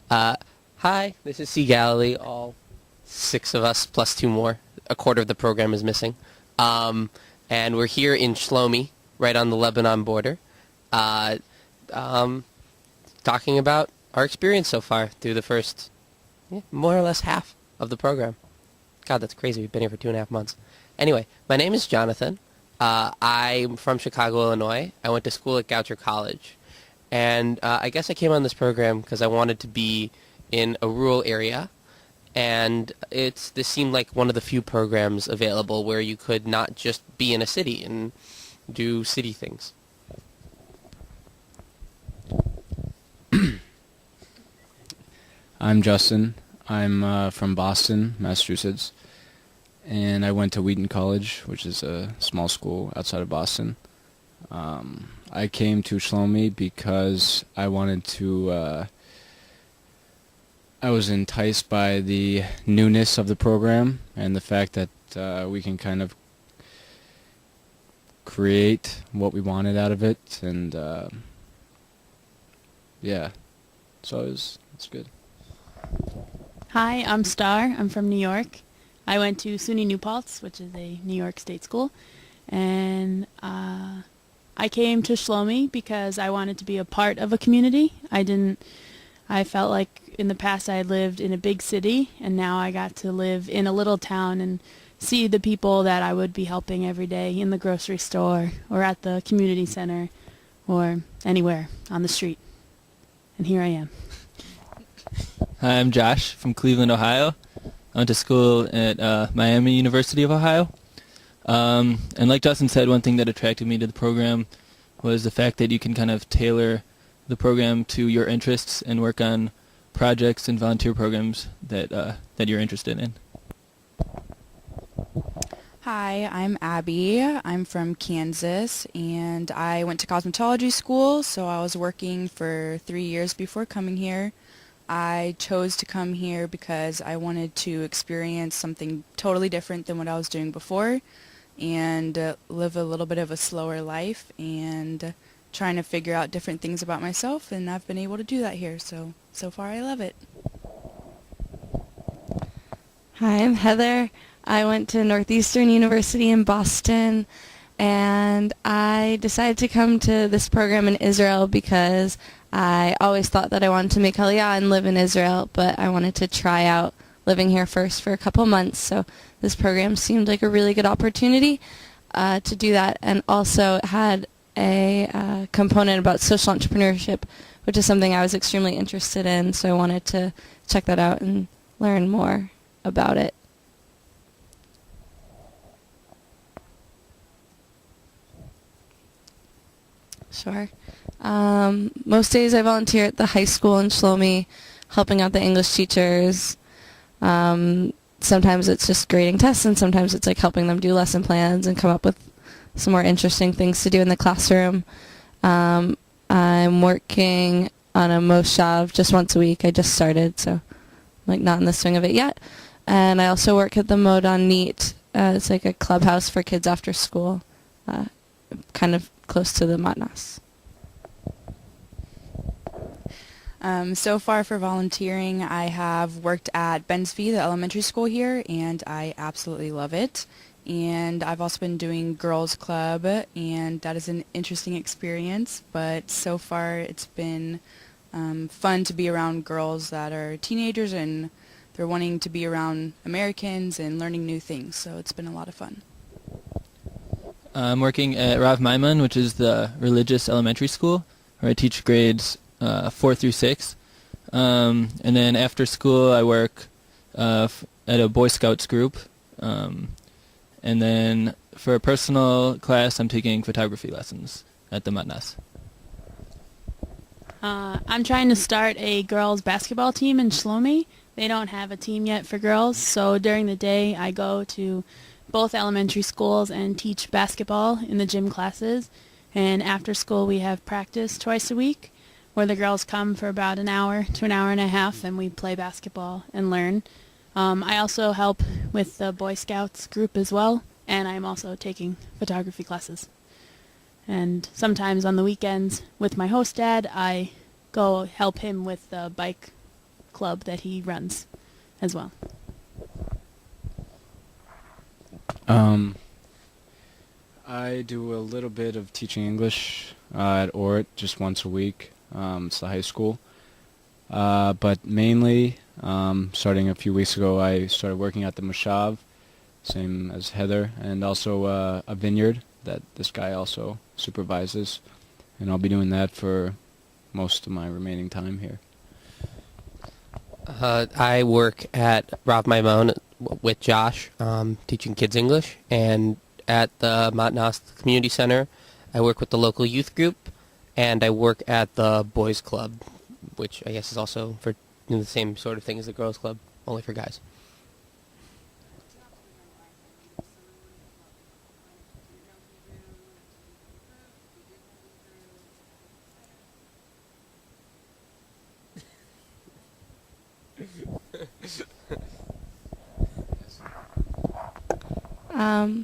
Uh, Hi, this is See Galilee. All six of us plus two more. A quarter of the program is missing. Um, and we're here in Shlomi, right on the Lebanon border, uh, um, talking about our experience so far through the first, more or less half of the program. God, that's crazy. We've been here for 2.5 months. Anyway, my name is Jonathan. I'm from Chicago, Illinois. I went to school at Goucher College. And I guess I came on this program because I wanted to be in a rural area. And this seemed like one of the few programs available where you could not just be in a city and do city things. I'm Justin. I'm from Boston, Massachusetts, and I went to Wheaton College, which is a small school outside of Boston. I came to Shlomi because I wanted to, I was enticed by the newness of the program and the fact that we can kind of create what we wanted out of it, and yeah, so it's good. Hi, I'm Star. I'm from New York. I went to SUNY New Paltz, which is a New York State school, and I came to Shlomi because I wanted to be a part of a community. I felt like in the past I had lived in a big city, and now I got to live in a little town and see the people that I would be helping every day in the grocery store or at the community center or anywhere on the street. And here I am. Hi, I'm Josh from Cleveland, Ohio. I went to school at Miami University of Ohio. And like Justin said, one thing that attracted me to the program was the fact that you can kind of tailor the program to your interests and work on projects and volunteer programs that you're interested in. Hi, I'm Abby. I'm from Kansas, and I went to cosmetology school, so I was working for 3 years before coming here. I chose to come here because I wanted to experience something totally different than what I was doing before and live a little bit of a slower life and trying to figure out different things about myself, and I've been able to do that here, so far I love it. Hi, I'm Heather. I went to Northeastern University in Boston, and I decided to come to this program in Israel because I always thought that I wanted to make Aliyah and live in Israel, but I wanted to try out living here first for a couple months, so this program seemed like a really good opportunity to do that, and also it had a component about social entrepreneurship, which is something I was extremely interested in, so I wanted to check that out and learn more about it. Sure. Most days I volunteer at the high school in Shlomi, helping out the English teachers. Sometimes it's just grading tests, and sometimes it's like helping them do lesson plans and come up with some more interesting things to do in the classroom. I'm working on a moshav just once a week. I just started, so I'm like not in the swing of it yet. And I also work at the Modon Neat. It's like a clubhouse for kids after school, kind of close to the matnas. So far for volunteering, I have worked at Ben Zvi, the elementary school here, and I absolutely love it. And I've also been doing Girls Club, and that is an interesting experience, but so far it's been fun to be around girls that are teenagers and they're wanting to be around Americans and learning new things, so it's been a lot of fun. I'm working at Rav Maimon, which is the religious elementary school, where I teach grades 4 through 6. And then after school I work at a Boy Scouts group. And then for a personal class I'm taking photography lessons at the Matnas. I'm trying to start a girls basketball team in Shlomi. They don't have a team yet for girls, so during the day I go to both elementary schools and teach basketball in the gym classes. And after school we have practice twice a week where the girls come for about an hour to an hour and a half and we play basketball and learn. I also help with the Boy Scouts group as well, and I'm also taking photography classes. And sometimes on the weekends with my host dad, I go help him with the bike club that he runs as well. I do a little bit of teaching English at Ort just once a week. It's the high school. But mainly, starting a few weeks ago, I started working at the Moshav, same as Heather, and also a vineyard that this guy also supervises. And I'll be doing that for most of my remaining time here. I work at Rav Maimon with Josh, teaching kids English, and at the Matnas Community Center, I work with the local youth group, and I work at the boys club, which I guess is also for the same sort of thing as the girls club, only for guys.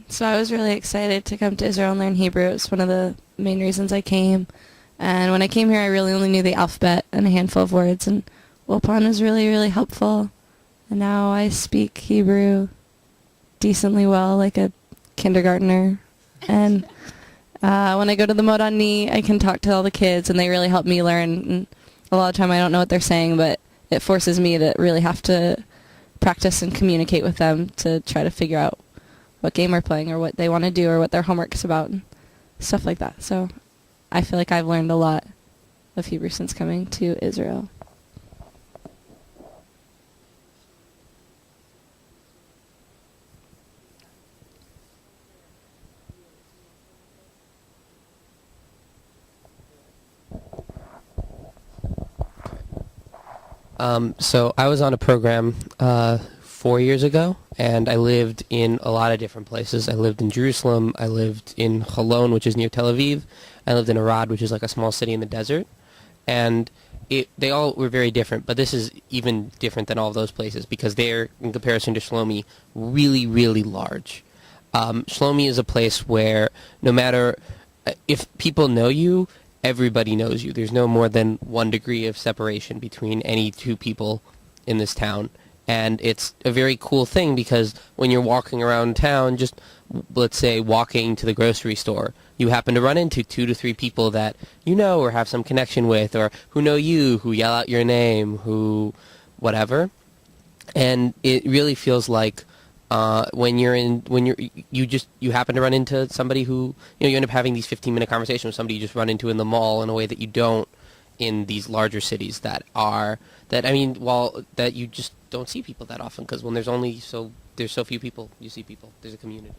So I was really excited to come to Israel and learn Hebrew. It was one of the main reasons I came. And when I came here, I really only knew the alphabet and a handful of words. And Wilpon was really, really helpful. And now I speak Hebrew decently well, like a kindergartner. And when I go to the Modani, I can talk to all the kids, and they really help me learn. And a lot of time I don't know what they're saying, but it forces me to really have to practice and communicate with them to try to figure out what game we're playing or what they want to do or what their homework's about and stuff like that. So I feel like I've learned a lot of Hebrew since coming to Israel. So I was on a program 4 years ago, and I lived in a lot of different places. I lived in Jerusalem. I lived in Holon, which is near Tel Aviv. I lived in Arad, which is like a small city in the desert. And they all were very different, but this is even different than all of those places because they're, in comparison to Shlomi, really, really large. Shlomi is a place where no matter if people know you, everybody knows you. There's no more than 1 degree of separation between any two people in this town. And it's a very cool thing because when you're walking around town, just let's say walking to the grocery store, you happen to run into 2 to 3 people that you know or have some connection with or who know you, who yell out your name, who whatever. And it really feels like you happen to run into somebody who, you end up having these 15-minute conversations with somebody you just run into in the mall in a way that you don't in these larger cities that you just don't see people that often because when there's so few people, you see people. There's a community.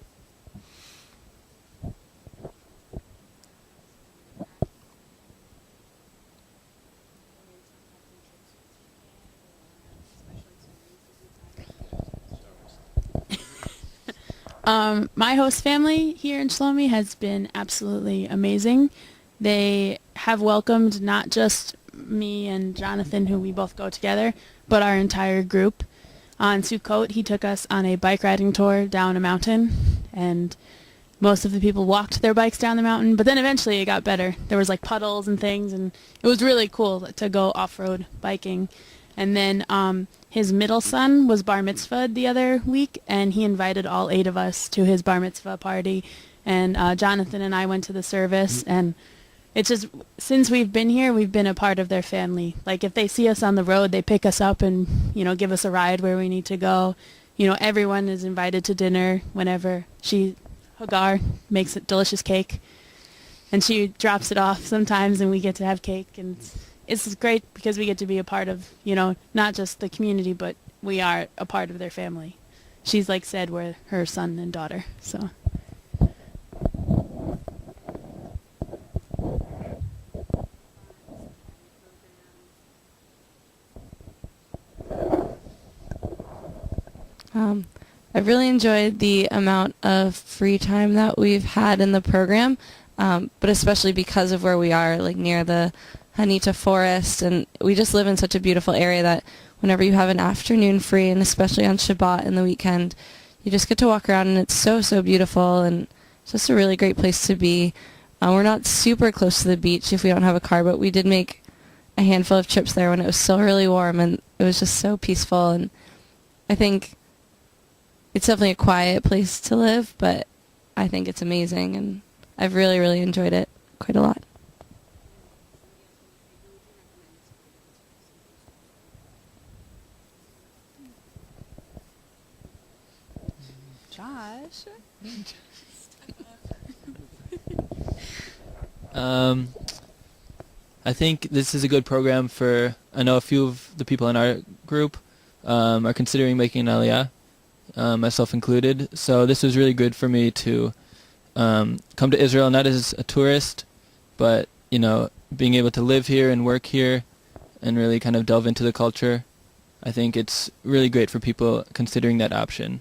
My host family here in Shlomi has been absolutely amazing. They have welcomed not just me and Jonathan, who we both go together, but our entire group. On Sukkot, he took us on a bike riding tour down a mountain, and most of the people walked their bikes down the mountain, but then eventually it got better. There was like puddles and things, and it was really cool to go off-road biking. And then his middle son was bar mitzvahed the other week, and he invited all 8 of us to his bar mitzvah party. And Jonathan and I went to the service, and it's just, since we've been here, we've been a part of their family. Like, if they see us on the road, they pick us up and, give us a ride where we need to go. Everyone is invited to dinner whenever Hagar makes a delicious cake, and she drops it off sometimes, and we get to have cake, and it's great because we get to be a part of, not just the community, but we are a part of their family. She's like said, we're her son and daughter, so. I've really enjoyed the amount of free time that we've had in the program, but especially because of where we are, like near the Hanita Forest, and we just live in such a beautiful area that whenever you have an afternoon free, and especially on Shabbat and the weekend, you just get to walk around, and it's so, so beautiful, and it's just a really great place to be. We're not super close to the beach if we don't have a car, but we did make a handful of trips there when it was still really warm, and it was just so peaceful. And I think it's definitely a quiet place to live, but I think it's amazing, and I've really, really enjoyed it quite a lot. Josh? I think this is a good program for, I know a few of the people in our group are considering making an Aliyah, myself included. So this was really good for me to come to Israel, not as a tourist, but, you know, being able to live here and work here and really kind of delve into the culture. I think it's really great for people considering that option.